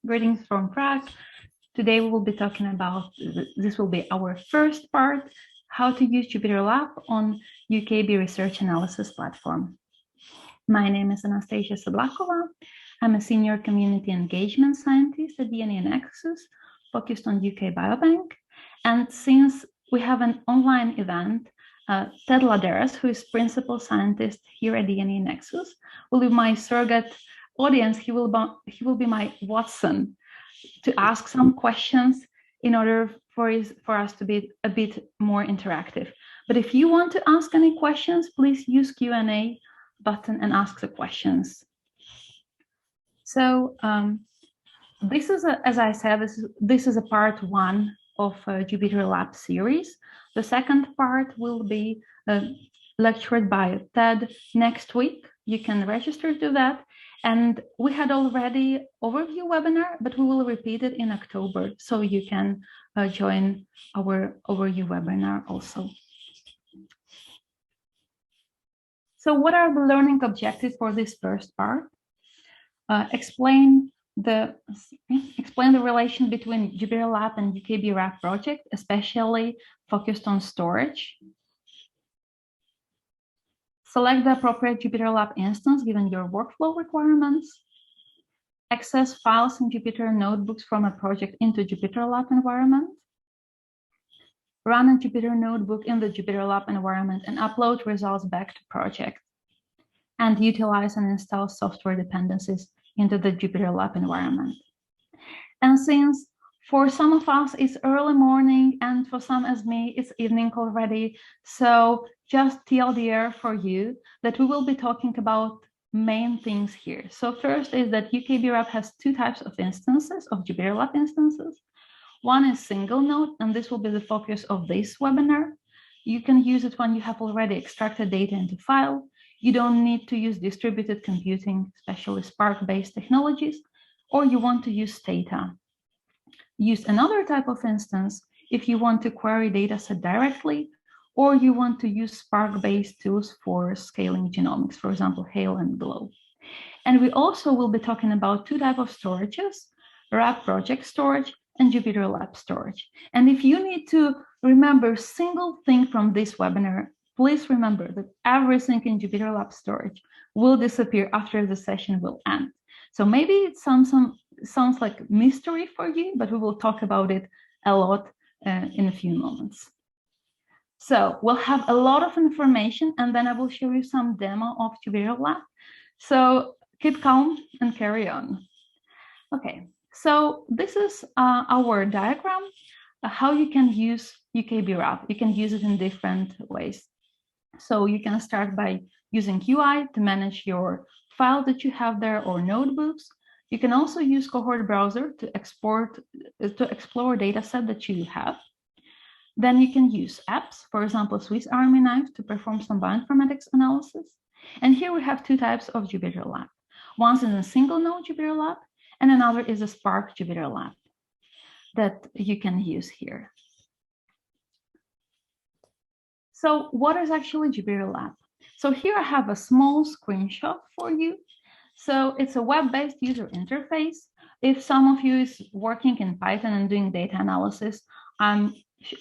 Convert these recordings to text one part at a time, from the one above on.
Greetings from Prague. Today we will be talking about, this will be our first part, how to use JupyterLab on UKB research analysis platform. My name is Anastasia Sablakova. I'm a senior community engagement scientist at DNA Nexus, focused on UK Biobank. And since we have an online event, Ted Laderas, who is principal scientist here at DNA Nexus, will be my surrogate audience. He will be my Watson to ask some questions in order for us to be a bit more interactive. But if you want to ask any questions, please use Q&A button and ask the questions. So this is, as I said, this is a part one of JupyterLab series. The second part will be lectured by Ted next week. You can register to that. And we had already overview webinar, but we will repeat it in October. So you can join our overview webinar also. So what are the learning objectives for this first part? Explain the relation between JupyterLab and UKB-RAP project, especially focused on storage. Select the appropriate JupyterLab instance given your workflow requirements. Access files in Jupyter Notebooks from a project into JupyterLab environment. Run a Jupyter Notebook in the JupyterLab environment and upload results back to project. And utilize and install software dependencies into the JupyterLab environment. And since for some of us it's early morning and for some as me it's evening already, so just TLDR for you that we will be talking about main things here. So first is that UKB-RAP has two types of instances, of JupyterLab instances. One is single node, and this will be the focus of this webinar. You can use it when you have already extracted data into file. You don't need to use distributed computing, especially Spark-based technologies, or you want to use Stata. Use another type of instance if you want to query dataset directly, or you want to use Spark-based tools for scaling genomics, for example, Hail and Glow. And we also will be talking about two types of storages, RAP project storage and JupyterLab storage. And if you need to remember a single thing from this webinar, please remember that everything in JupyterLab storage will disappear after the session will end. So maybe it sounds like mystery for you, but we will talk about it a lot in a few moments. So we'll have a lot of information, and then I will show you some demo of JupyterLab. So keep calm and carry on. Okay, so this is our diagram, how you can use UKB-RAP. You can use it in different ways. So you can start by using UI to manage your file that you have there or notebooks. You can also use cohort browser to explore data set that you have. Then you can use apps, for example, Swiss Army knife to perform some bioinformatics analysis. And here we have two types of JupyterLab. One is a single node JupyterLab, and another is a Spark JupyterLab that you can use here. So what is actually JupyterLab? So here I have a small screenshot for you. So it's a web-based user interface. If some of you is working in Python and doing data analysis, I'm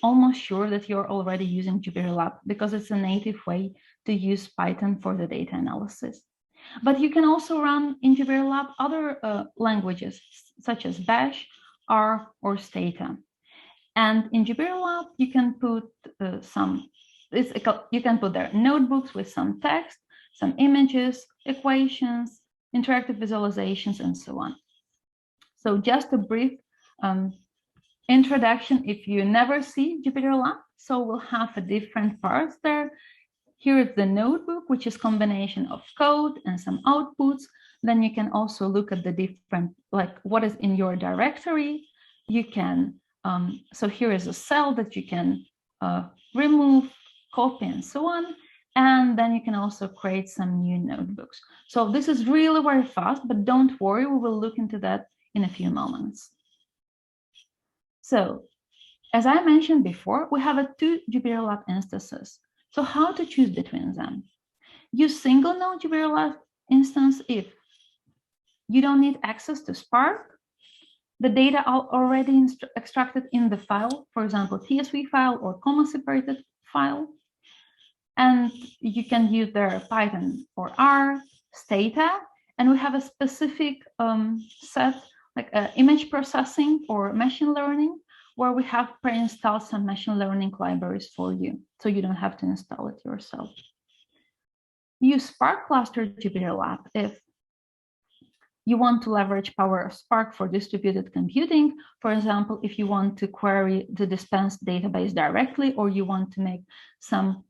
almost sure that you're already using JupyterLab because it's a native way to use Python for the data analysis. But you can also run in JupyterLab other languages such as Bash, R, or Stata. And in JupyterLab, you can put you can put there notebooks with some text, some images, equations, interactive visualizations, and so on. So just a brief introduction if you never see JupyterLab. So we'll have a different parts there. Here is the notebook, which is a combination of code and some outputs. Then you can also look at the different, like what is in your directory. You can, so here is a cell that you can remove, copy, and so on. And then you can also create some new notebooks. So this is really very fast, but don't worry, we will look into that in a few moments. So as I mentioned before, we have two JupyterLab instances. So how to choose between them? Use single node JupyterLab instance if you don't need access to Spark, the data are already extracted in the file, for example, TSV file or comma-separated file. And you can use their Python or R, Stata, and we have a specific set, like image processing or machine learning, where we have pre-installed some machine learning libraries for you, so you don't have to install it yourself. Use Spark Cluster JupyterLab if you want to leverage power of Spark for distributed computing. For example, if you want to query the dispensed database directly, or you want to make some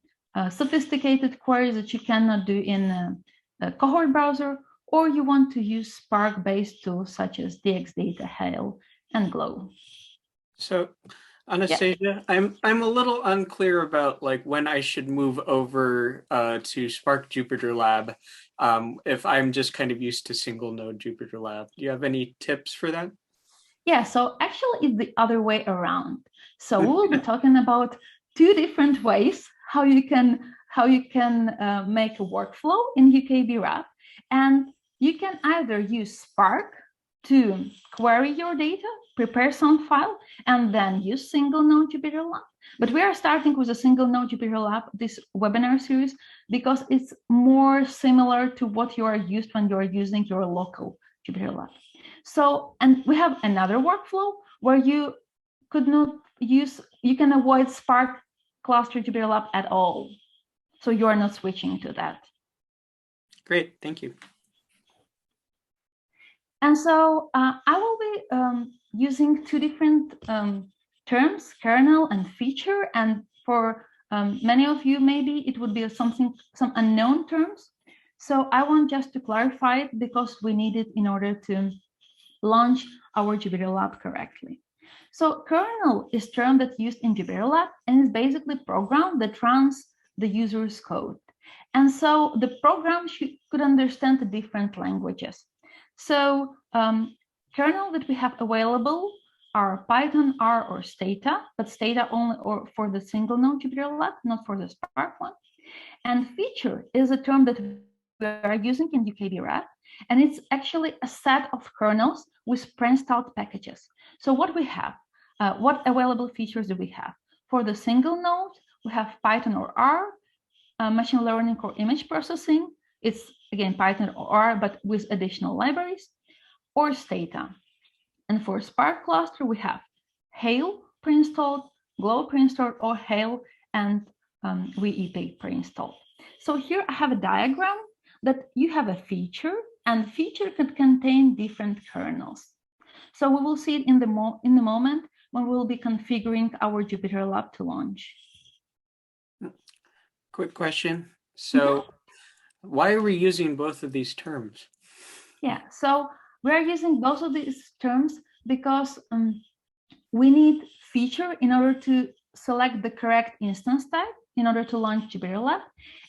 sophisticated queries that you cannot do in a cohort browser, or you want to use Spark-based tools such as DXData, Hail, and Glow. So, Anastasia, yeah. I'm a little unclear about like when I should move over to Spark JupyterLab if I'm just kind of used to single node JupyterLab. Do you have any tips for that? Yeah, so actually it's the other way around. So we will be talking about two different ways how you can make a workflow in UKB-RAP, and you can either use Spark to query your data, prepare some file, and then use single node JupyterLab. But we are starting with a single node JupyterLab, this webinar series, because it's more similar to what you are used when you are using your local JupyterLab. So, and we have another workflow where you can avoid Spark cluster JupyterLab at all. So you are not switching to that. Great, thank you. And so I will be using two different terms, kernel and feature. And for many of you, maybe it would be some unknown terms. So I want just to clarify it because we need it in order to launch our JupyterLab correctly. So kernel is a term that's used in JupyterLab and is basically a program that runs the user's code. And so the program could understand the different languages. So kernel that we have available are Python, R, or Stata, but Stata only or for the single node JupyterLab, not for the Spark one. And feature is a term that we are using in UKB-RAP, and it's actually a set of kernels with pre-installed packages. So what we have, what available features do we have? For the single node, we have Python or R, machine learning or image processing. It's again Python or R, but with additional libraries, or Stata. And for Spark cluster, we have Hail pre-installed, Glow pre-installed, or Hail and VEP pre-installed. So here I have a diagram that you have a feature, and feature could contain different kernels. So we will see it in the moment when we'll be configuring our JupyterLab to launch. Quick question. So why are we using both of these terms? Yeah, so we're using both of these terms because we need feature in order to select the correct instance type in order to launch JupyterLab.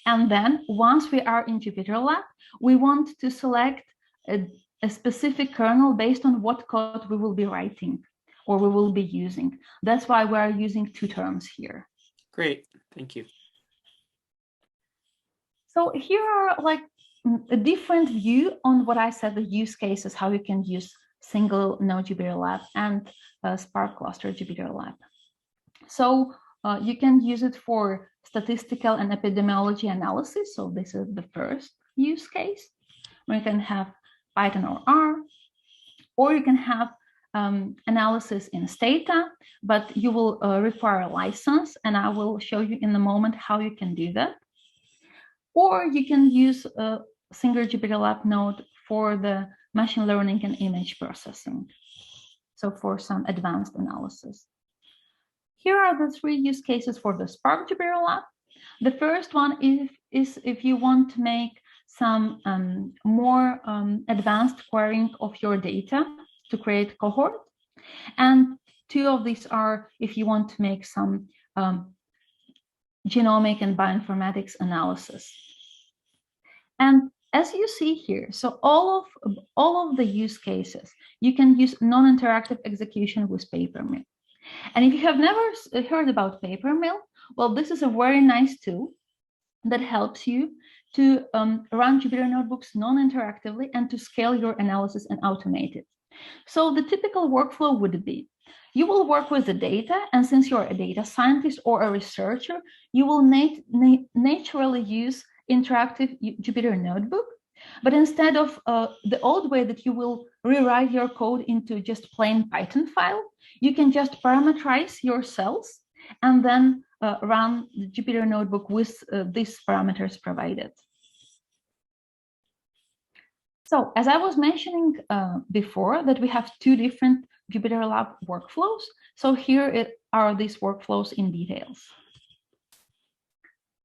And then once we are in JupyterLab, we want to select a specific kernel based on what code we will be writing or we will be using. That's why we are using two terms here. Great, thank you. So here are like a different view on what I said, the use cases, how you can use single node JupyterLab and Spark cluster JupyterLab. So you can use it for statistical and epidemiology analysis. So this is the first use case where you can have Python or R, or you can have analysis in Stata, but you will require a license, and I will show you in a moment how you can do that. Or you can use a single JupyterLab node for the machine learning and image processing. So for some advanced analysis. Here are the three use cases for the Spark JupyterLab. The first one is if you want to make some more advanced querying of your data to create cohort. And two of these are if you want to make some genomic and bioinformatics analysis. And as you see here, so all of the use cases, you can use non-interactive execution with Papermill. And if you have never heard about Papermill, well, this is a very nice tool that helps you to run Jupyter Notebooks non-interactively and to scale your analysis and automate it. So the typical workflow would be, you will work with the data, and since you're a data scientist or a researcher, you will naturally use interactive Jupyter Notebook. But instead of the old way that you will rewrite your code into just plain Python file, you can just parameterize your cells and then run the Jupyter Notebook with these parameters provided. So as I was mentioning before, that we have two different JupyterLab workflows. So here are these workflows in details.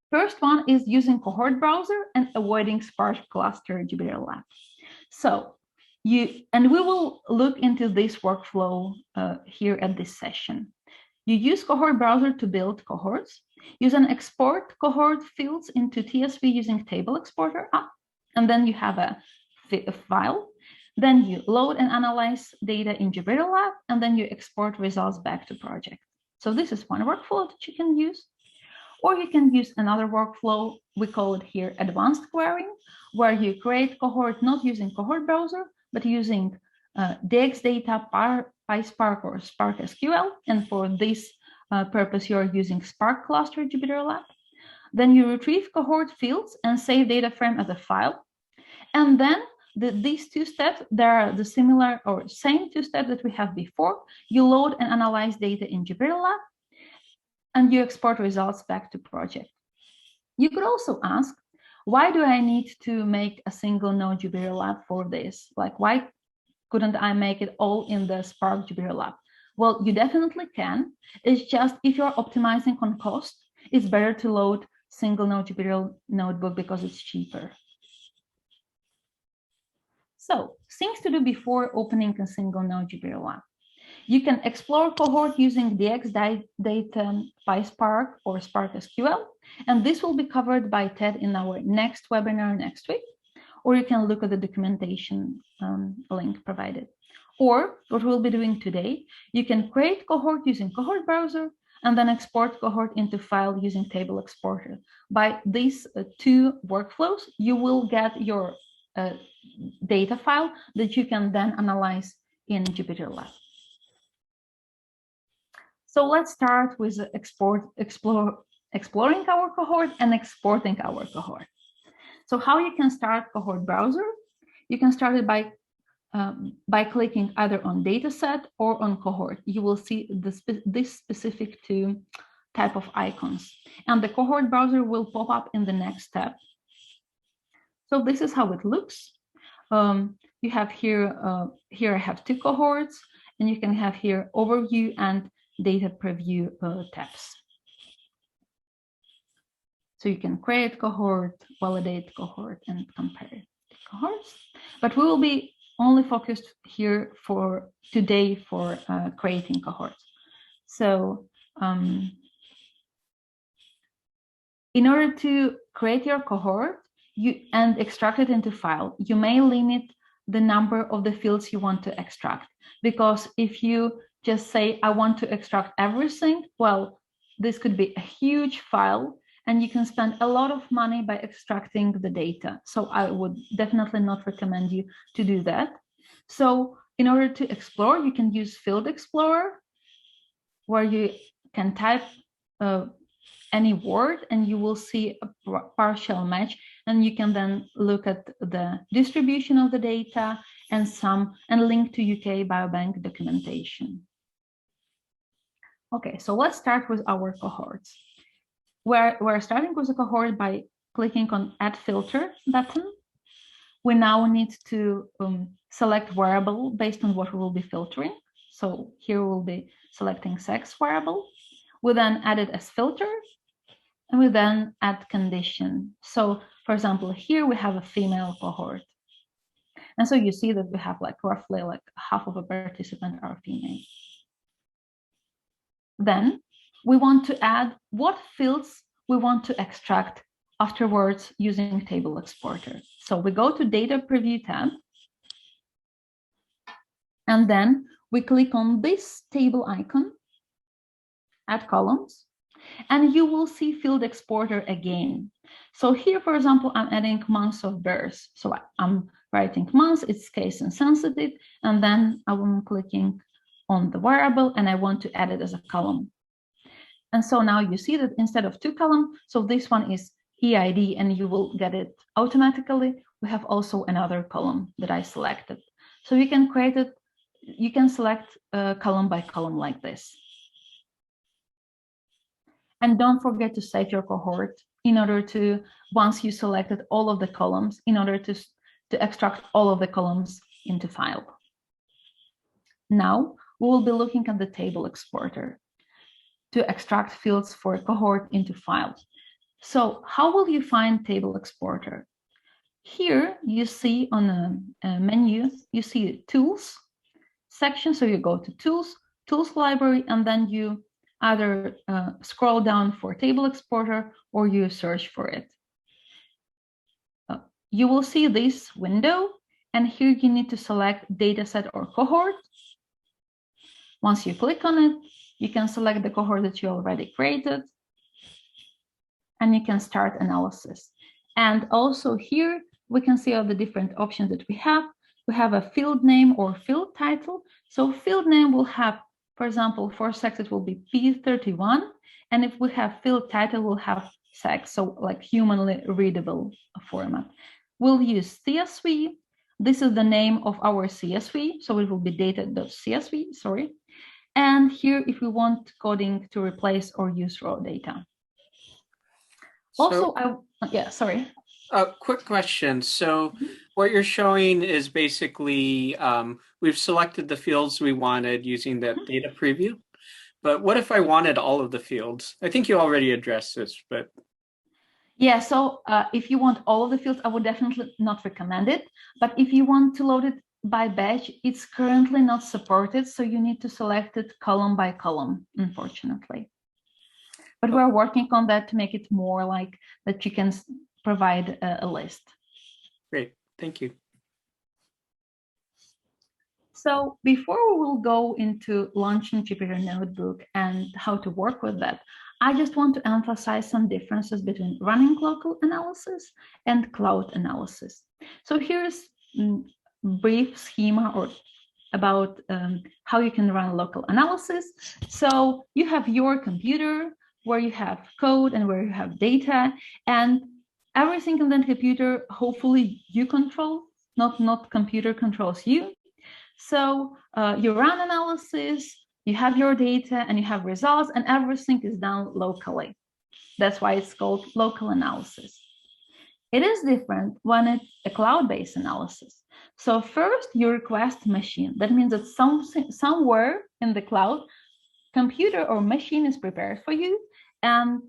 First one is using cohort browser and avoiding sparse cluster JupyterLab. So we will look into this workflow here at this session. You use cohort browser to build cohorts. Use an export cohort fields into TSV using table exporter app, and then you have a file. Then you load and analyze data in JupyterLab, and then you export results back to project. So this is one workflow that you can use. Or you can use another workflow, we call it here advanced querying, where you create cohort not using cohort browser, but using DXData, PySpark, or Spark SQL. And for this purpose, you're using Spark cluster JupyterLab. Then you retrieve cohort fields and save data frame as a file. And then these two steps, they are the similar or same two steps that we have before. You load and analyze data in JupyterLab, and you export results back to project. You could also ask, why do I need to make a single node JupyterLab for this? Like, why couldn't I make it all in the Spark JupyterLab? Well, you definitely can. It's just if you're optimizing on cost, it's better to load single node Jupyter Notebook because it's cheaper. So, things to do before opening a single node JupyterLab. You can explore cohort using DXData, PySpark, or Spark SQL, and this will be covered by Ted in our next webinar next week, or you can look at the documentation link provided. Or what we'll be doing today, you can create cohort using cohort browser and then export cohort into file using table exporter. By these two workflows, you will get your data file that you can then analyze in JupyterLab. So let's start with exploring our cohort and exporting our cohort. So how you can start cohort browser? You can start it by clicking either on dataset or on cohort. You will see this specific two type of icons, and the cohort browser will pop up in the next step. So this is how it looks. You have here I have two cohorts, and you can have here overview and data preview tabs. So you can create cohort, validate cohort, and compare cohorts. But we will be only focused here for today for creating cohorts. So in order to create your cohort and extract it into file, you may limit the number of the fields you want to extract, because if you just say, I want to extract everything, well, this could be a huge file, and you can spend a lot of money by extracting the data. So I would definitely not recommend you to do that. So in order to explore, you can use Field Explorer, where you can type any word and you will see a partial match, and you can then look at the distribution of the data and link to UK Biobank documentation. Okay, so let's start with our cohorts. We're starting with a cohort by clicking on Add Filter button. We now need to select variable based on what we will be filtering. So here we'll be selecting sex variable. We then add it as filter, and we then add condition. So for example, here we have a female cohort. And so you see that we have roughly half of a participant are female. Then we want to add what fields we want to extract afterwards using table exporter. So we go to data preview tab, and then we click on this table icon, add columns, and you will see field exporter again. So here, for example, I'm adding months of birth. So I'm writing months, it's case insensitive, and then I'm clicking on the variable and I want to add it as a column. And so now you see that instead of 2 columns, so this one is EID and you will get it automatically. We have also another column that I selected. So you can create it, you can select column by column like this. And don't forget to save your cohort in order to, once you selected all of the columns, in order to extract all of the columns into file. Now we will be looking at the table exporter to extract fields for a cohort into files. So how will you find table exporter? Here you see on a menu, you see tools section. So you go to tools library, and then you either scroll down for table exporter or you search for it. You will see this window, and here you need to select dataset or cohort. Once you click on it, you can select the cohort that you already created, and you can start analysis. And also here, we can see all the different options that we have. We have a field name or field title. So field name will have, for example, for sex, it will be P31. And if we have field title, we'll have sex, so like humanly readable format. We'll use CSV. This is the name of our CSV. So it will be data.csv, sorry. And here, if we want coding to replace or use raw data. Also, yeah, sorry. Quick question. So what you're showing is basically we've selected the fields we wanted using that data preview. But what if I wanted all of the fields? I think you already addressed this, but. Yeah, so if you want all of the fields, I would definitely not recommend it. But if you want to load it by batch, it's currently not supported. So you need to select it column by column, unfortunately. But we're working on that to make it more like that you can provide a list. Great, thank you. So before we will go into launching Jupyter Notebook and how to work with that, I just want to emphasize some differences between running local analysis and cloud analysis. So here's a brief schema or about how you can run local analysis. So you have your computer where you have code and where you have data, and everything in that computer, hopefully you control, not computer controls you. So you run analysis, you have your data and you have results, and everything is done locally. That's why it's called local analysis. It is different when it's a cloud-based analysis. So first you request machine. That means that somewhere in the cloud, computer or machine is prepared for you, and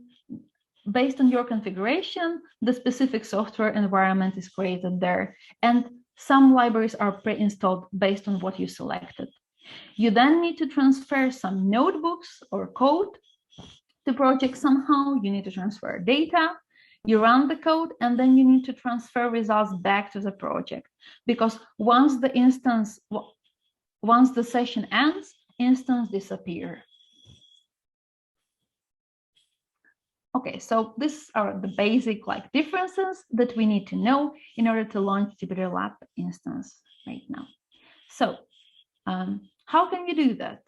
based on your configuration, the specific software environment is created there. And some libraries are pre-installed based on what you selected. You then need to transfer some notebooks or code to project somehow. You need to transfer data. You run the code, and then you need to transfer results back to the project, because once the session ends, instance disappear. Okay, so these are the basic differences that we need to know in order to launch JupyterLab instance right now. So how can you do that?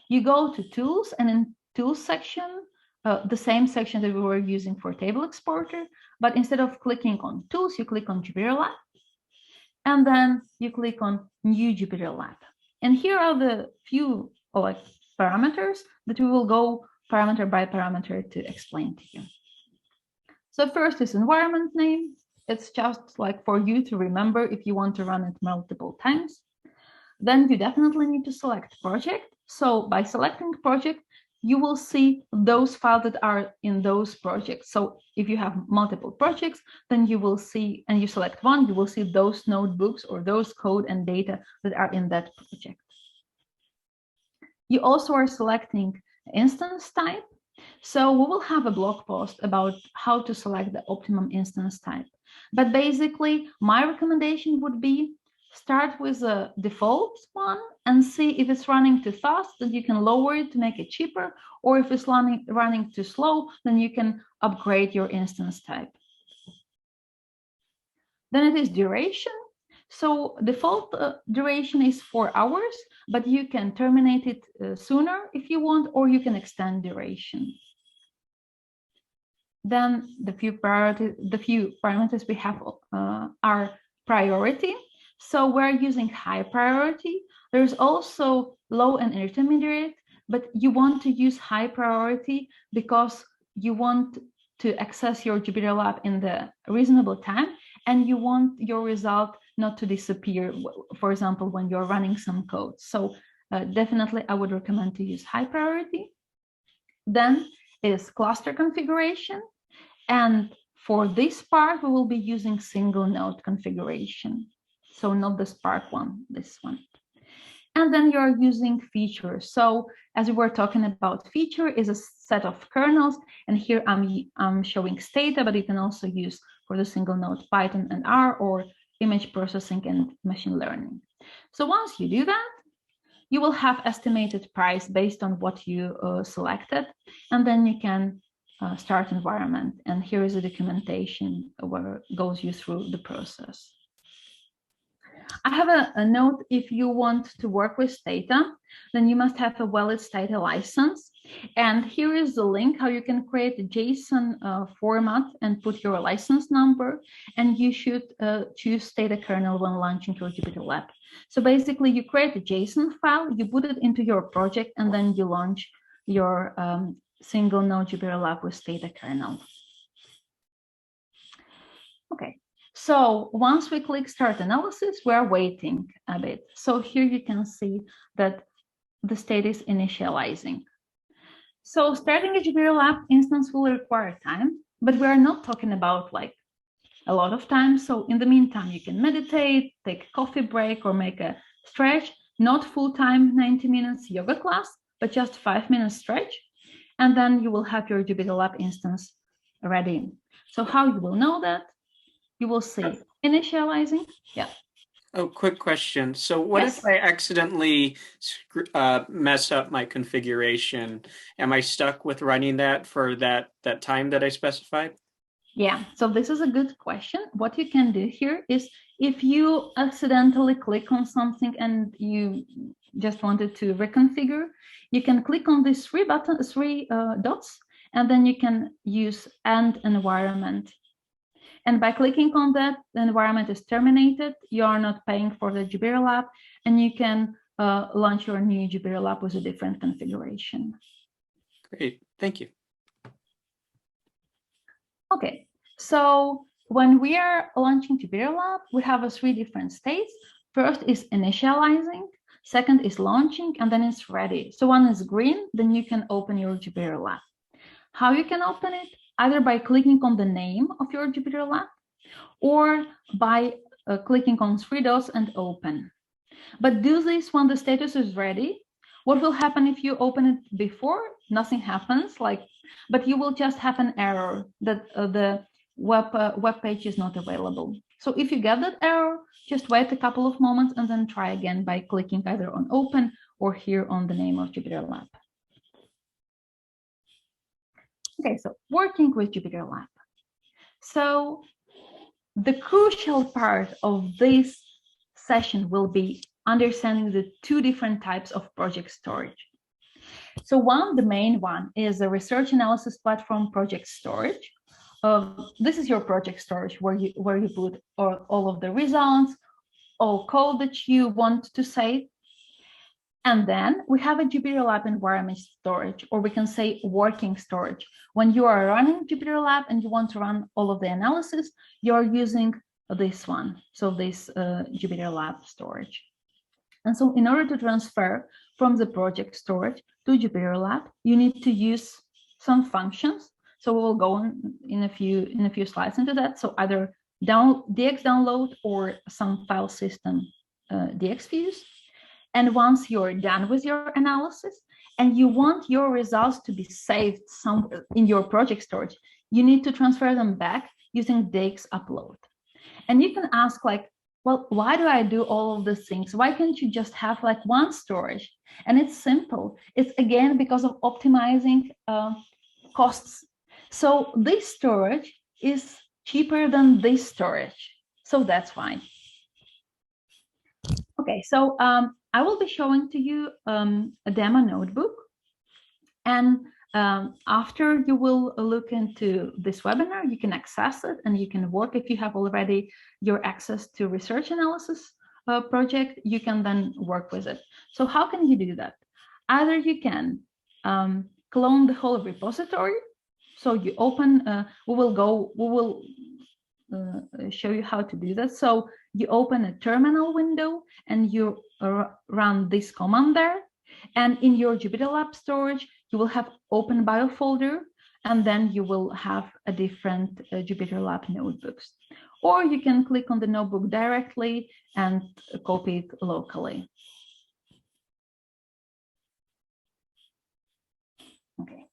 You go to tools, and in tools section, the same section that we were using for table exporter, but instead of clicking on tools, you click on JupyterLab, and then you click on new JupyterLab. And here are the few parameters that we will go parameter by parameter to explain to you. So first is environment name. It's just for you to remember if you want to run it multiple times. Then you definitely need to select project. So by selecting project, you will see those files that are in those projects. So if you have multiple projects, then you will see, and you select one, you will see those notebooks or those code and data that are in that project. You also are selecting instance type. So we will have a blog post about how to select the optimum instance type. But basically, my recommendation would be start with a default one and see if it's running too fast, then you can lower it to make it cheaper, or if it's running too slow, then you can upgrade your instance type. Then it is duration. So default duration is 4 hours, but you can terminate it sooner if you want, or you can extend duration. Then the few parameters we have are priority. So we're using high priority. There's also low and intermediate, but you want to use high priority because you want to access your JupyterLab in the reasonable time, and you want your result not to disappear, for example, when you're running some code. So definitely I would recommend to use high priority. Then is cluster configuration. And for this part, we will be using single node configuration. So not the Spark one, this one. And then you're using features. So as we were talking about, feature is a set of kernels. And here I'm showing Stata, but you can also use for the single node Python and R, or image processing and machine learning. So once you do that, you will have estimated price based on what you selected. And then you can start environment. And here is a documentation where it goes you through the process. I have a note: if you want to work with Stata, then you must have a valid Stata license. And here is the link how you can create a JSON format and put your license number. And you should choose Stata kernel when launching your JupyterLab. So basically, you create a JSON file, you put it into your project, and then you launch your single node JupyterLab with Stata kernel. Okay. So once we click Start Analysis, we're waiting a bit. So here you can see that the state is initializing. So starting a JupyterLab instance will require time, but we are not talking about like a lot of time. So in the meantime, you can meditate, take a coffee break, or make a stretch, not full-time 90 minutes yoga class, but just 5-minute stretch. And then you will have your JupyterLab instance ready. So how you will know that? You will see initializing. Yeah. Oh, quick question. So what if I accidentally mess up my configuration? Am I stuck with running that for that time that I specified? Yeah, so this is a good question. What you can do here is, if you accidentally click on something and you just wanted to reconfigure, you can click on these three dots, and then you can use End Environment. And by clicking on that, the environment is terminated. You are not paying for the JupyterLab, and you can launch your new JupyterLab with a different configuration. Great, thank you. Okay, so when we are launching JupyterLab, we have 3 different states. First is initializing, second is launching, and then it's ready. So one is green, then you can open your JupyterLab. How you can open it? Either by clicking on the name of your JupyterLab, or by clicking on 3 dots and open. But do this when the status is ready. What will happen if you open it before? Nothing happens, but you will just have an error that the web page is not available. So if you get that error, just wait a couple of moments and then try again by clicking either on open or here on the name of JupyterLab. Okay, so working with JupyterLab. So the crucial part of this session will be understanding the 2 different types of project storage. So the main one is a research analysis platform project storage. This is your project storage where you put all of the results, all code that you want to save. And then we have a JupyterLab environment storage, or we can say working storage. When you are running JupyterLab and you want to run all of the analysis, you're using this one, so this JupyterLab storage. And so in order to transfer from the project storage to JupyterLab, you need to use some functions. So we will go in a few slides into that. So either DX download or some file system DX views. And once you're done with your analysis and you want your results to be saved somewhere in your project storage, you need to transfer them back using DX upload. And you can ask, well, why do I do all of these things? Why can't you just have one storage? And it's simple. It's again because of optimizing costs. So this storage is cheaper than this storage. So that's why. so I will be showing to you a demo notebook. And after you will look into this webinar, you can access it and you can work. If you have already your access to research analysis project, you can then work with it. So how can you do that? Either you can clone the whole repository. So you open, we will show you how to do that. So you open a terminal window and you run this command there. And in your JupyterLab storage, you will have open bio folder, and then you will have a different JupyterLab notebooks. Or you can click on the notebook directly and copy it locally. Okay,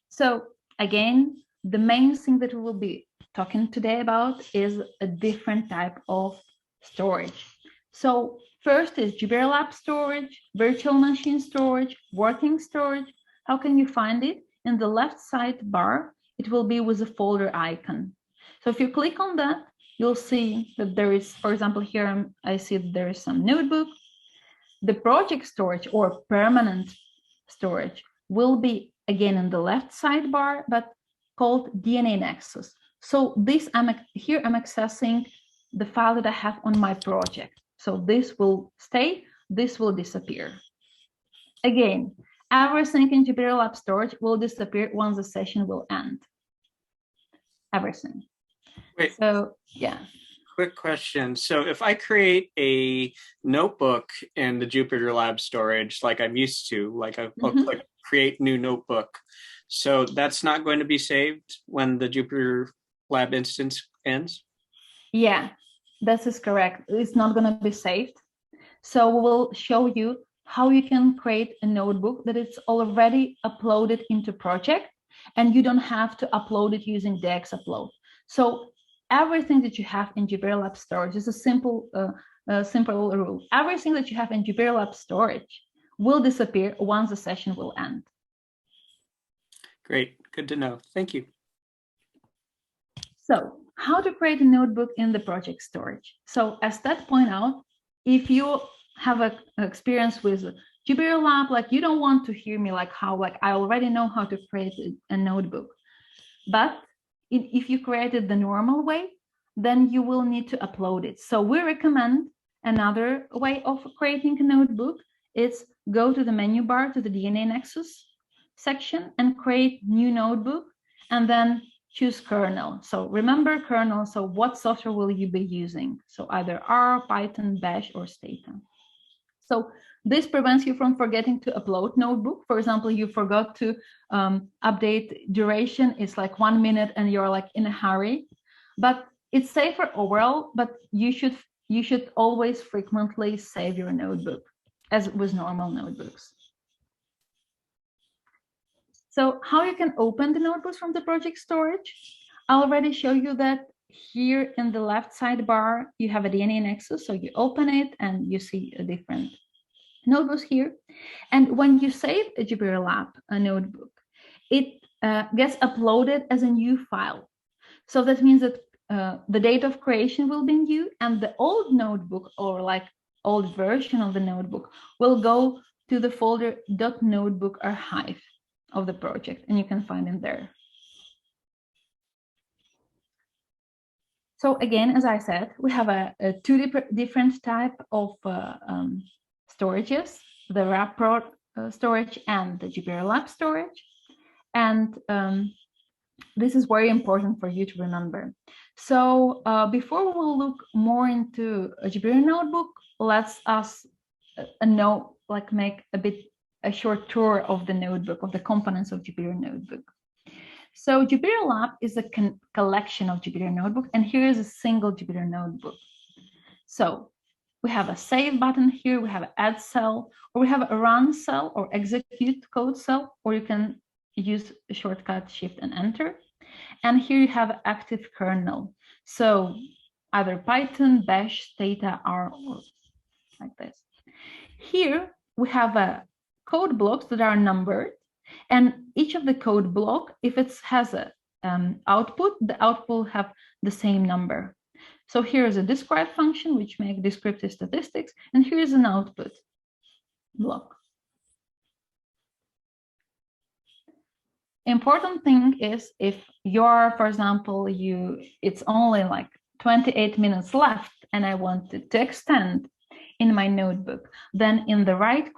so again, the main thing that we will be talking today about is a different type of storage. So first is JupyterLab storage, virtual machine storage, working storage. How can you find it? In the left side bar, it will be with a folder icon. So if you click on that, you'll see that there is, for example, here I see that there is some notebook. The project storage or permanent storage will be again in the left sidebar, but called DNA Nexus. So this I'm accessing the file that I have on my project. So this will stay, this will disappear. Again, everything in JupyterLab storage will disappear once the session will end. Everything. Wait. So yeah. Quick question. So if I create a notebook in the JupyterLab storage, like I'm used to, like I'll click create new notebook. So that's not going to be saved when the JupyterLab instance ends? Yeah, that is correct. It's not going to be saved. So we will show you how you can create a notebook that is already uploaded into project, and you don't have to upload it using DX upload. So everything that you have in JupyterLab storage is a simple rule. Everything that you have in JupyterLab storage will disappear once the session will end. Great, good to know. Thank you. So how to create a notebook in the project storage. So as Ted pointed out, if you have an experience with JupyterLab, like you don't want to hear me like how, like I already know how to create a notebook. But if you create it the normal way, then you will need to upload it. So we recommend another way of creating a notebook. It's go to the menu bar to the DNA Nexus section and create new notebook, and then choose kernel. So remember kernel, so what software will you be using? So either R, Python, Bash, or Stata. So this prevents you from forgetting to upload notebook. For example, you forgot to update duration is like 1 minute and you're like in a hurry, but it's safer overall, but you should always frequently save your notebook as with normal notebooks. So how you can open the notebooks from the project storage? I'll already show you that here in the left sidebar, you have a DNA Nexus. So you open it and you see a different notebooks here. And when you save a JupyterLab notebook, it gets uploaded as a new file. So that means that the date of creation will be new, and the old notebook or like old version of the notebook will go to the folder .notebook archive of the project, and you can find it there. So again, as I said, we have two different type of storages, the RAP storage and the JupyterLab storage. And this is very important for you to remember. So before we will look more into a Jupyter Notebook, let's make a short tour of the notebook, of the components of Jupyter Notebook. So JupyterLab is a collection of Jupyter Notebook, and here is a single Jupyter Notebook. So we have a save button here, we have an add cell, or we have a run cell or execute code cell, or you can use a shortcut Shift and Enter. And here you have active kernel. So either Python, Bash, Stata, R, or like this. Here we have code blocks that are numbered, and each of the code block, if it has a output, the output will have the same number. So here is a describe function, which makes descriptive statistics, and here is an output block. Important thing is if you're, for example, it's only like 28 minutes left and I wanted to extend in my notebook, then in the right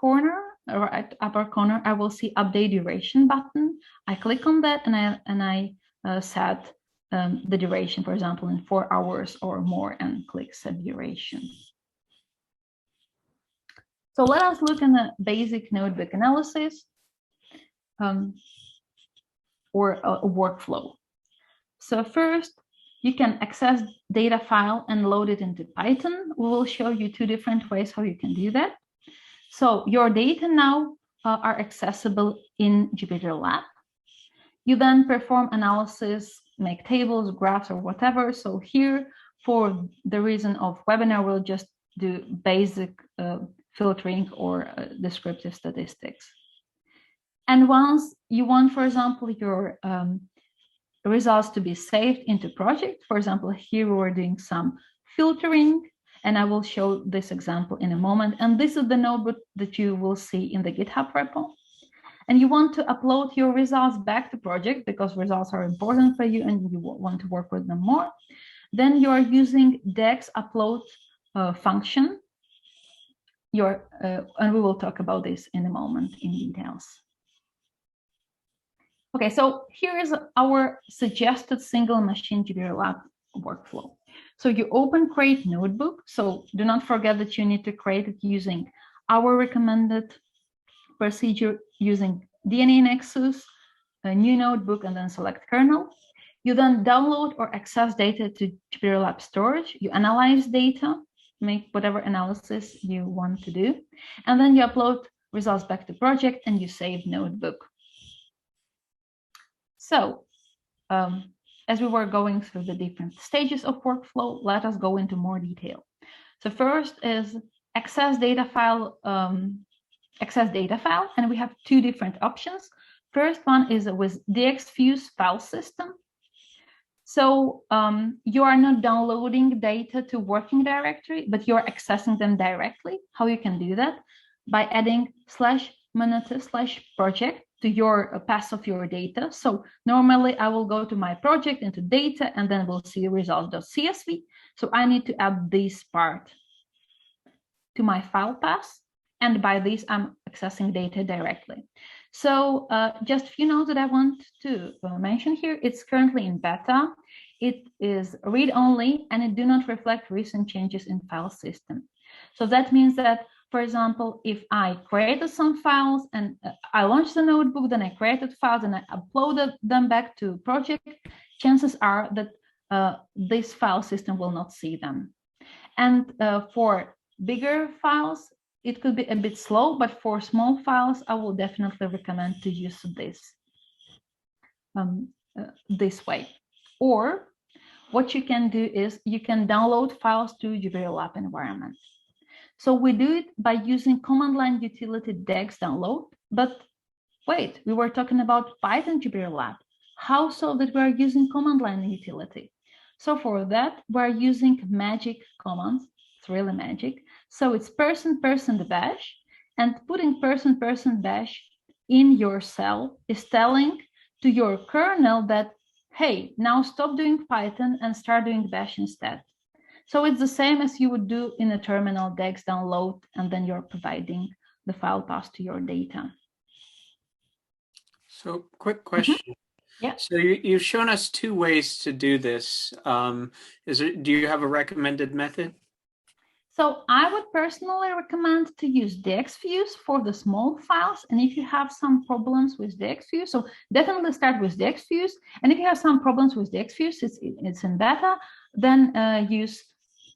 upper corner, I will see update duration button. I click on that and I set the duration, for example, in 4 hours or more, and click set duration. So let us look at the basic notebook analysis or a workflow. So first, you can access data file and load it into Python. We will show you 2 different ways how you can do that. So your data now are accessible in JupyterLab. You then perform analysis, make tables, graphs, or whatever. So here, for the reason of webinar, we'll just do basic filtering or descriptive statistics. And once you want, for example, your results to be saved into project, for example, here we're doing some filtering, and I will show this example in a moment. And this is the notebook that you will see in the GitHub repo. And you want to upload your results back to project because results are important for you and you want to work with them more. Then you are using DEX upload function. And we will talk about this in a moment in details. Okay, so here is our suggested single machine JupyterLab workflow. So you open create notebook. So do not forget that you need to create it using our recommended procedure using DNA Nexus, a new notebook, and then select kernel. You then download or access data to JupyterLab storage. You analyze data, make whatever analysis you want to do, and then you upload results back to project and you save notebook. So as we were going through the different stages of workflow, let us go into more detail. So first is access data file, and we have 2 different options. First one is with DXFuse file system. So you are not downloading data to working directory, but you're accessing them directly. How you can do that? By adding /minute/project to your path of your data. So normally I will go to my project into data and then we'll see results.csv. So I need to add this part to my file path. And by this, I'm accessing data directly. So just a few notes that I want to mention here. It's currently in beta. It is read-only and it do not reflect recent changes in file system. So that means that, for example, if I created some files and I launched the notebook, then I created files and I uploaded them back to project, chances are that this file system will not see them. And for bigger files, it could be a bit slow, but for small files, I will definitely recommend to use this way. Or what you can do is you can download files to JupyterLab environment. So we do it by using command line utility DEX download, but wait, we were talking about Python JupyterLab. How so that we are using command line utility? So for that, we're using magic commands. It's really magic. So it's %bash, and putting %bash in your cell is telling to your kernel that, hey, now stop doing Python and start doing bash instead. So it's the same as you would do in a terminal DEX download, and then you're providing the file path to your data. So quick question. Yeah. So you've shown us 2 ways to do this. Do you have a recommended method? So I would personally recommend to use DXFuse for the small files. And if you have some problems with DXFuse, so definitely start with DXFuse. And if you have some problems with DXFuse, it's in beta, then use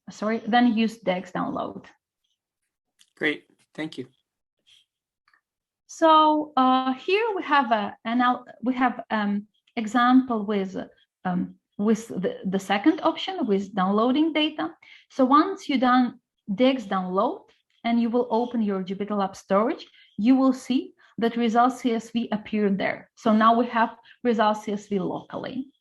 DEX download. Great, thank you. So here we have example with the second option with downloading data. So once you done DEX download and you will open your JupyterLab storage, you will see that results CSV appeared there. So now we have results CSV locally.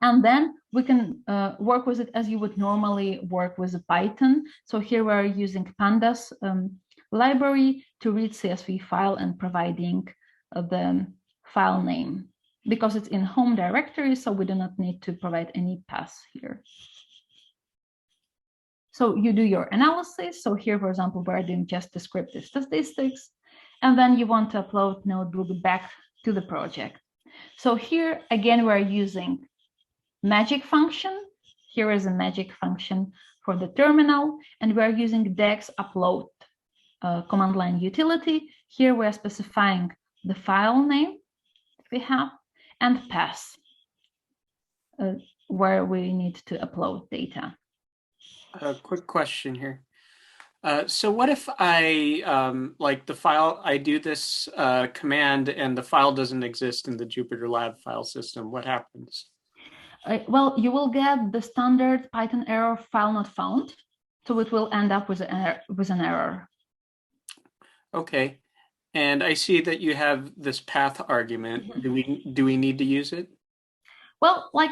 And then we can work with it as you would normally work with Python. So here we're using pandas library to read CSV file and providing the file name because it's in home directory, so we do not need to provide any path here. So you do your analysis. So here, for example, we're doing just descriptive statistics, and then you want to upload notebook back to the project. So here, again, we're using magic function. Here is a magic function for the terminal, and we're using dex upload command line utility. Here we're specifying the file name we have and path where we need to upload data. A quick question here. So what if I, like the file, I do this command and the file doesn't exist in the JupyterLab file system? What happens? Well, you will get the standard Python error file not found. So it will end up with an error. Okay. And I see that you have this path argument. Do we need to use it? Well, like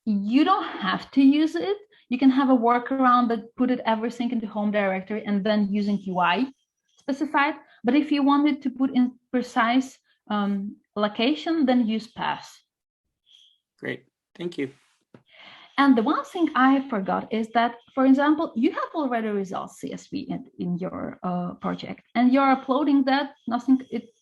you don't have to use it. You can have a workaround that put it everything into home directory and then using UI specified. But if you wanted to put in precise location, then use path. Great, thank you. And the one thing I forgot is that, for example, you have already results CSV in your project, and you're uploading that.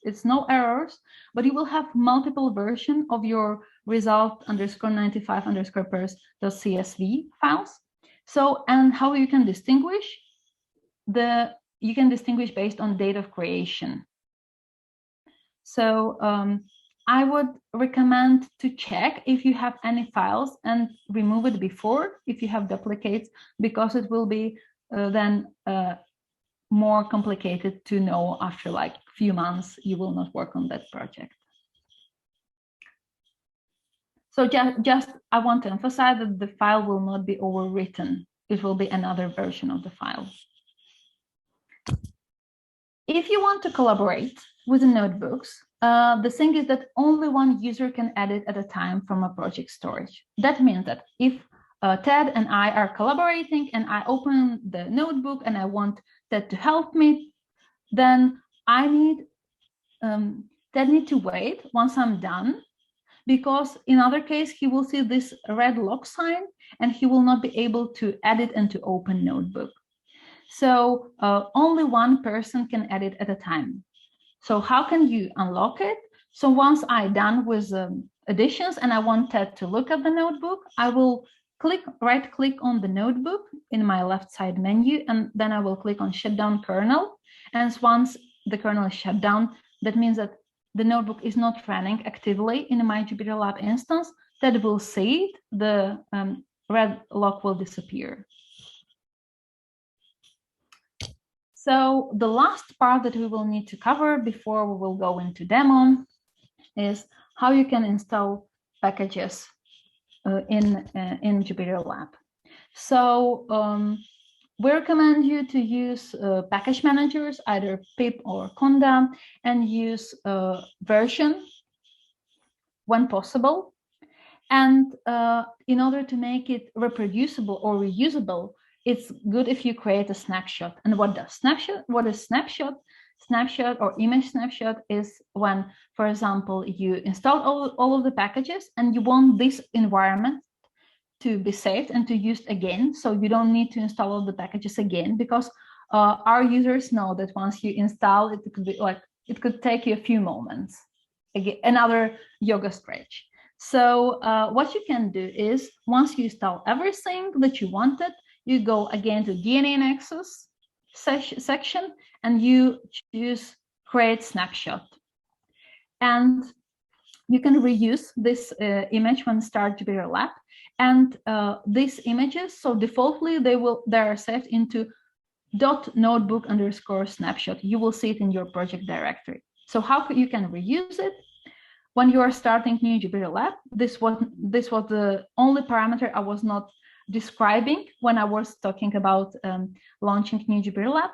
It's no errors, but you will have multiple versions of your result_95_pairs.csv files. So, and how you can distinguish based on date of creation. So I would recommend to check if you have any files and remove it before if you have duplicates, because it will be then more complicated to know after like a few months you will not work on that project. So just I want to emphasize that the file will not be overwritten. It will be another version of the file. If you want to collaborate with the notebooks, the thing is that only one user can edit at a time from a project storage. That means that if Ted and I are collaborating and I open the notebook and I want Ted to help me, then Ted need to wait once I'm done, because in other case, he will see this red lock sign and he will not be able to edit and to open notebook. So only one person can edit at a time. So how can you unlock it? So once I'm done with additions and I want Ted to look at the notebook, I will right click on the notebook in my left side menu, and then I will click on shutdown kernel. And once the kernel is shut down, that means that the notebook is not running actively in my JupyterLab instance. Ted will see it, the red lock will disappear. So the last part that we will need to cover before we will go into demo is how you can install packages in JupyterLab. So we recommend you to use package managers, either pip or conda, and use version when possible. And in order to make it reproducible or reusable, it's good if you create a snapshot. And what is snapshot? Snapshot or image snapshot is when, for example, you install all of the packages and you want this environment to be saved and to use again. So you don't need to install all the packages again, because our users know that once you install it, it could take you a few moments. Again, another yoga stretch. So what you can do is, once you install everything that you wanted, you go again to DNA Nexus section and you choose create snapshot. And you can reuse this image when start JupyterLab. And these images, so defaultly they are saved into .notebook_snapshot. You will see it in your project directory. So how you can reuse it? When you are starting new JupyterLab, this was the only parameter I was not describing when I was talking about launching new JupyterLab.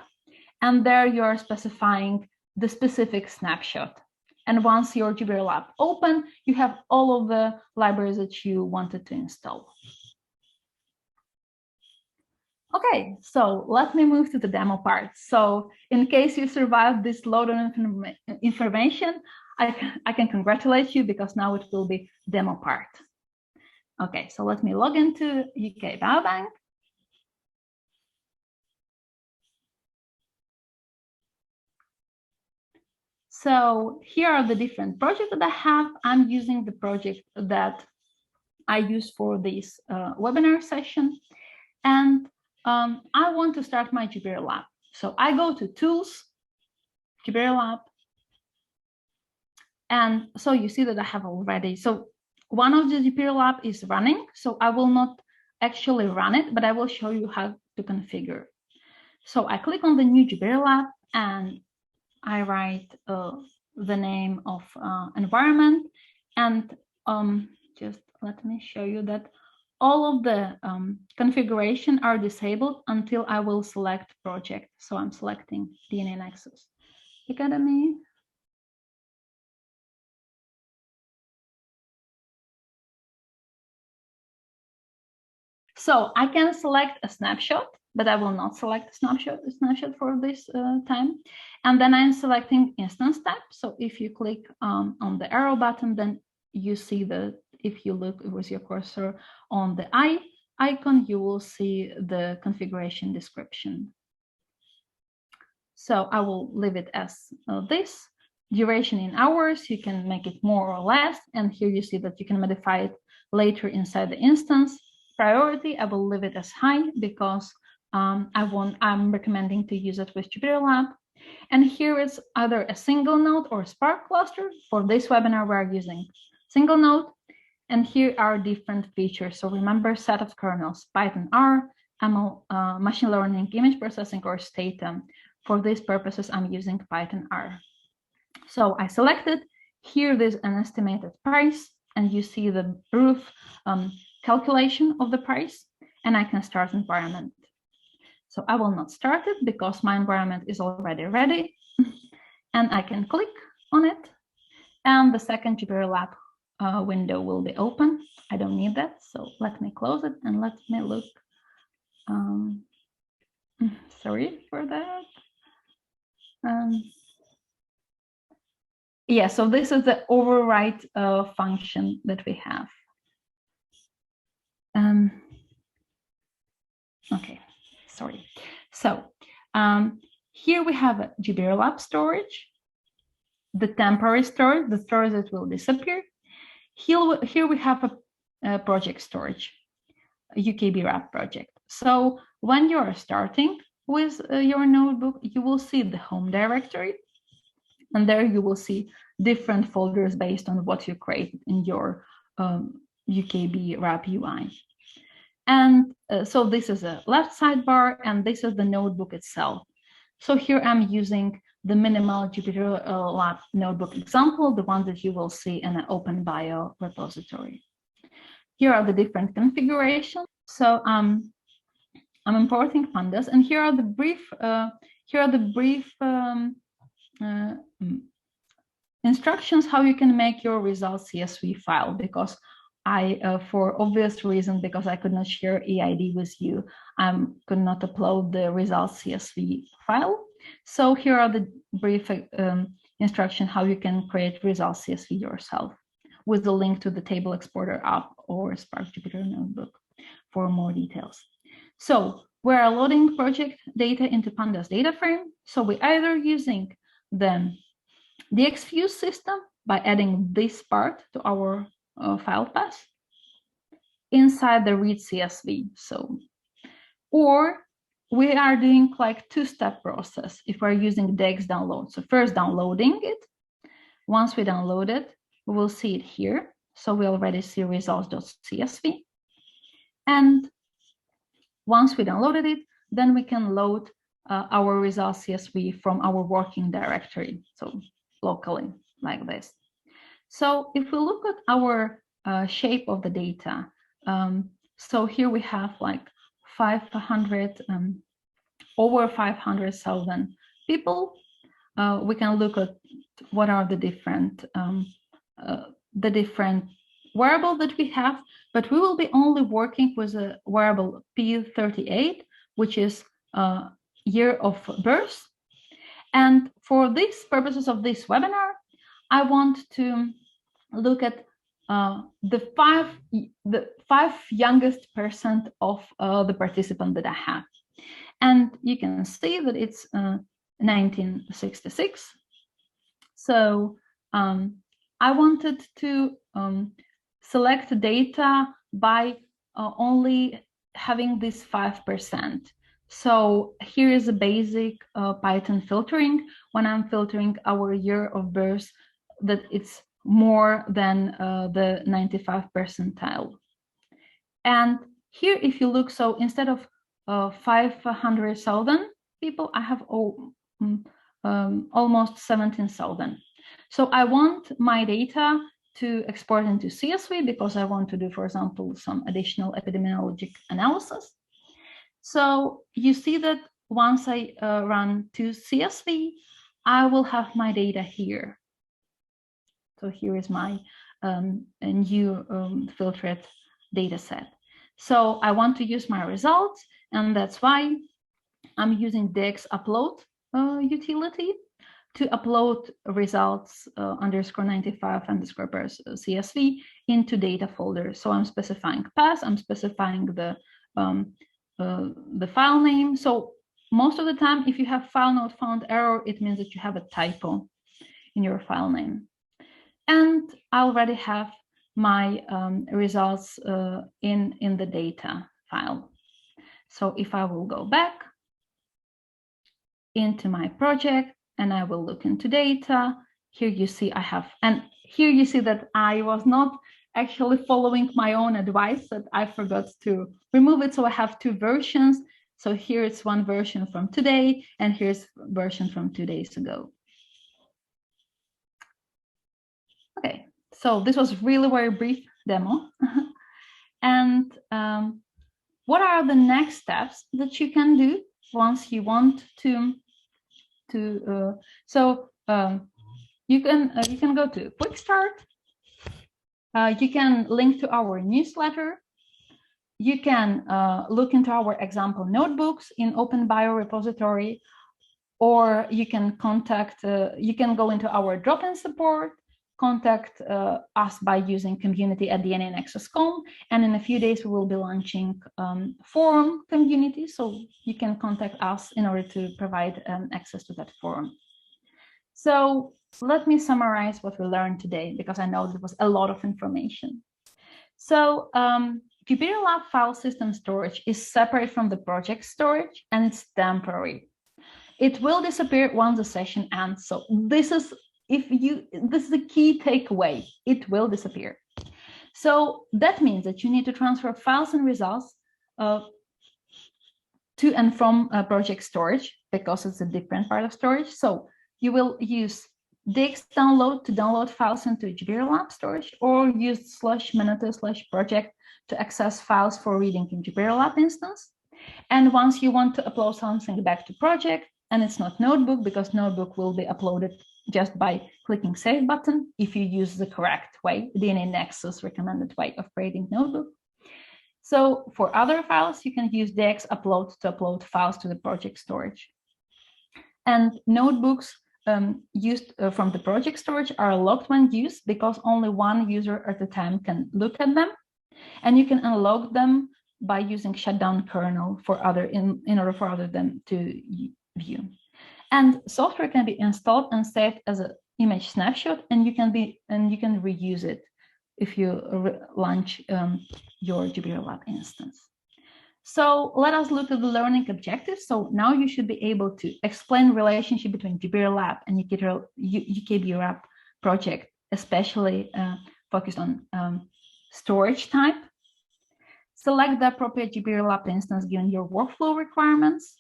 And there you are specifying the specific snapshot. And once your JupyterLab open, you have all of the libraries that you wanted to install. Okay, so let me move to the demo part. So in case you survived this load of information, I can congratulate you because now it will be demo part. Okay, so let me log into UK Biobank. So here are the different projects that I have. I'm using the project that I use for this webinar session. And I want to start my JupyterLab. So I go to Tools, JupyterLab. And so you see that I have already. So one of the JupyterLab is running. So I will not actually run it, but I will show you how to configure. So I click on the new JupyterLab and I write the name of environment. And just let me show you that all of the configuration are disabled until I will select project. So I'm selecting DNA Nexus Academy. So I can select a snapshot, but I will not select a snapshot for this time. And then I'm selecting instance type. So if you click on the arrow button, then you see that if you look with your cursor on the eye icon, you will see the configuration description. So I will leave it as this. Duration in hours, you can make it more or less. And here you see that you can modify it later inside the instance. Priority, I will leave it as high because I'm recommending to use it with JupyterLab. And here is either a single node or Spark cluster. For this webinar, we're using single node. And here are different features. So remember, set of kernels, Python R, ML, machine learning, image processing, or Stata. For these purposes, I'm using Python R. So I selected. Here there's an estimated price, and you see the proof calculation of the price, and I can start environment. So I will not start it because my environment is already ready, and I can click on it, and the second JupyterLab window will be open. I don't need that, so let me close it and let me look. Sorry for that. Yeah, so this is the override function that we have. Okay, sorry. So here we have a JupyterLab storage, the temporary storage, the storage that will disappear. Here we have a project storage, a UKB-RAP project. So when you are starting with your notebook, you will see the home directory, and there you will see different folders based on what you created in your UKB-RAP UI. And so this is a left sidebar, and this is the notebook itself. So here I'm using the minimal JupyterLab notebook example, the one that you will see in an OpenBio repository. Here are the different configurations. So I'm importing pandas, and here are the brief instructions how you can make your results CSV file, because for obvious reasons, because I could not share EID with you, I could not upload the results CSV file. So here are the brief instruction how you can create results CSV yourself, with the link to the table exporter app or Spark Jupyter Notebook for more details. So we're loading project data into Pandas data frame. So we're either using the DXFuse system by adding this part to our file path inside the read CSV. So, or we are doing like two-step process if we're using DX download. So first downloading it. Once we download it, we will see it here. So we already see results.csv. And once we downloaded it, then we can load our results CSV from our working directory. So locally, like this. So if we look at our shape of the data, so here we have like 500, over 500,000 people. we can look at what are the different variables that we have, but we will be only working with a variable P38, which is year of birth. And for these purposes of this webinar, I want to look at the five youngest percent of the participant that I have. And you can see that it's 1966. So I wanted to select data by only having this 5%. So here is a basic Python filtering. When I'm filtering our year of birth, that it's more than the 95th percentile. And here, if you look, so instead of 500,000 people, I have almost 17,000. So I want my data to export into CSV because I want to do, for example, some additional epidemiologic analysis. So you see that once I run to CSV, I will have my data here. So here is my new filtered data set. So I want to use my results, and that's why I'm using DX upload utility to upload results _95_birth CSV into data folder. So I'm specifying path, I'm specifying the file name. So most of the time, if you have file not found error, it means that you have a typo in your file name. And I already have my results in the data file. So if I will go back into my project and I will look into data, here you see I have, and here you see that I was not actually following my own advice, that I forgot to remove it. So I have two versions. So here it's one version from today, and here's version from 2 days ago. Okay, so this was really very brief demo. And what are the next steps that you can do once you want to you can go to Quick Start. You can link to our newsletter. You can look into our example notebooks in Open Bio repository, or you can contact. You can go into our drop-in support. Contact us by using community@dnanexus.com, and in a few days we will be launching forum community, so you can contact us in order to provide access to that forum. So let me summarize what we learned today, because I know there was a lot of information. So JupyterLab file system storage is separate from the project storage, and it's temporary. It will disappear once the session ends. So this is the key takeaway. It will disappear. So that means that you need to transfer files and results to and from project storage, because it's a different part of storage. So you will use DX download to download files into JupyterLab storage, or use /minute/project to access files for reading in JupyterLab instance. And once you want to upload something back to project, and it's not notebook, because notebook will be uploaded just by clicking save button if you use the correct way, DNA Nexus recommended way of creating notebook. So for other files, you can use DX upload to upload files to the project storage. And notebooks used from the project storage are locked when used, because only one user at a time can look at them. And you can unlock them by using shutdown kernel for other in order for other them to view. And software can be installed and saved as an image snapshot, and you can reuse it if you launch your JupyterLab instance. So let us look at the learning objectives. So now you should be able to explain the relationship between JupyterLab and UKB-RAP project, especially focused on storage type. Select the appropriate JupyterLab instance given your workflow requirements.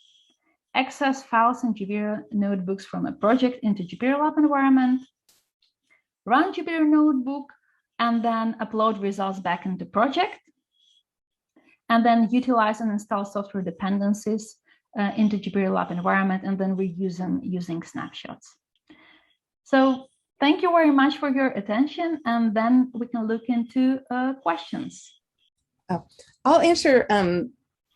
Access files and Jupyter notebooks from a project into JupyterLab environment. Run Jupyter Notebook, and then upload results back into project. And then utilize and install software dependencies into JupyterLab environment, and then reuse them using snapshots. So thank you very much for your attention, and then we can look into questions. Oh, I'll answer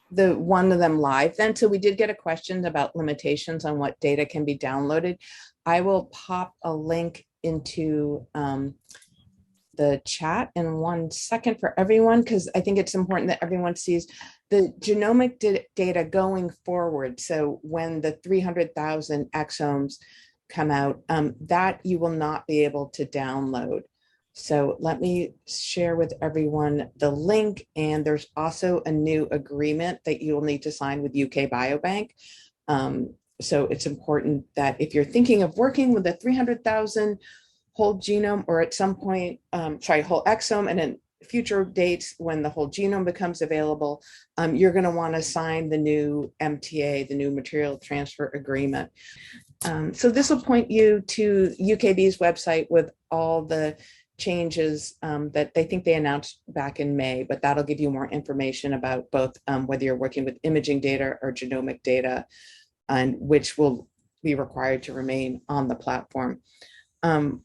the one of them live then. So we did get a question about limitations on what data can be downloaded. I will pop a link into the chat in 1 second for everyone, because I think it's important that everyone sees the genomic data going forward. So when the 300,000 exomes come out, that you will not be able to download. So let me share with everyone the link, and there's also a new agreement that you'll need to sign with UK Biobank. So it's important that if you're thinking of working with a 300,000 whole genome, or at some point, whole exome, and in future dates when the whole genome becomes available, you're going to want to sign the new MTA, the new material transfer agreement. So this will point you to UKB's website with all the changes that they think they announced back in May, but that'll give you more information about both whether you're working with imaging data or genomic data, and which will be required to remain on the platform.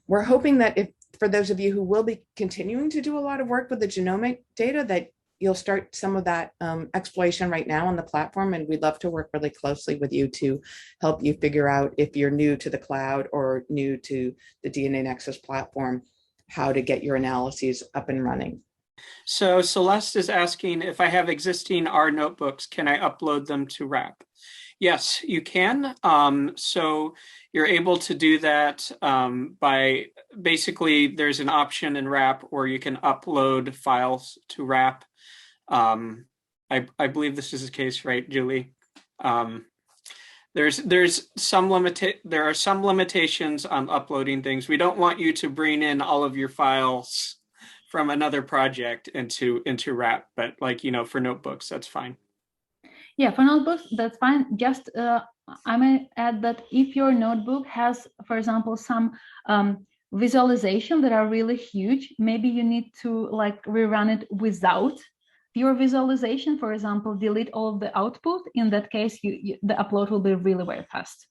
We're hoping that if, for those of you who will be continuing to do a lot of work with the genomic data, that you'll start some of that exploration right now on the platform, and we'd love to work really closely with you to help you figure out, if you're new to the cloud or new to the DNA Nexus platform, how to get your analyses up and running. So Celeste is asking, if I have existing R notebooks, can I upload them to RAP? Yes, you can. So you're able to do that by basically, there's an option in RAP where you can upload files to RAP. I believe this is the case, right, Julie? There are some limitations on uploading things. We don't want you to bring in all of your files from another project into RAP, but like, for notebooks, that's fine. Yeah, for notebooks, that's fine. Just I may add that if your notebook has, for example, some visualization that are really huge, maybe you need to like rerun it without your visualization. For example, delete all of the output. In that case, the upload will be really very fast.